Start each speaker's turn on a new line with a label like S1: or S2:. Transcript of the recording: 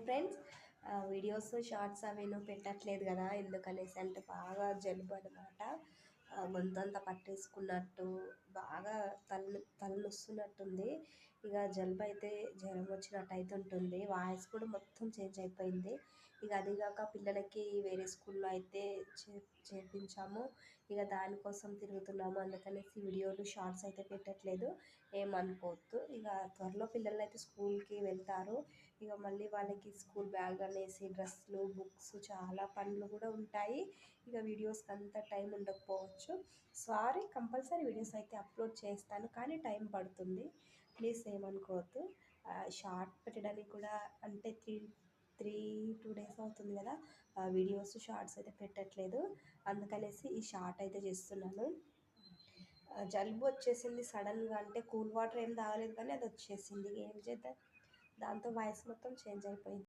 S1: Friends. Videos shorts అవేనో పెట్టట్లేదు కదా, ఎందుకనేసి అంటే బాగా జలుబు అనమాట. గొంతంతా పట్టేసుకున్నట్టు, బాగా తలనొస్తున్నట్టుంది. ఇక జలుబు అయితే జ్వరం వచ్చినట్టు అయితే ఉంటుంది. వాయిస్ కూడా మొత్తం చేంజ్ అయిపోయింది. ఇక అదిగాక పిల్లలకి వేరే స్కూల్లో అయితే చేర్పించాము. ఇక దానికోసం తిరుగుతున్నాము, అందుకనేసి వీడియోలు షార్ట్స్ అయితే పెట్టట్లేదు, ఏమనుకోవద్దు. ఇక త్వరలో పిల్లలు అయితే స్కూల్కి వెళ్తారు. ఇక మళ్ళీ వాళ్ళకి స్కూల్ బ్యాగ్ అనేసి డ్రెస్సులు, బుక్స్, చాలా పనులు కూడా ఉంటాయి. ఇక వీడియోస్కి అంత టైం ఉండకపోవచ్చు. సారీ, కంపల్సరీ వీడియోస్ అయితే అప్లోడ్ చేస్తాను, కానీ టైం పడుతుంది. ప్లీజ్ ఏమనుకోవద్దు. షార్ట్ పెట్టడానికి కూడా అంటే త్రీ 2 days అవుతుంది కదా, వీడియోస్ షార్ట్స్ అయితే పెట్టట్లేదు. అందుకనేసి ఈ షార్ట్ అయితే చేస్తున్నాను. జలుబు వచ్చేసింది సడన్గా, అంటే కూల్ వాటర్ ఏం తాగలేదు కానీ అది వచ్చేసింది. ఏం చేద్దాం, దాంతో వాయిస్ మొత్తం చేంజ్ అయిపోయింది.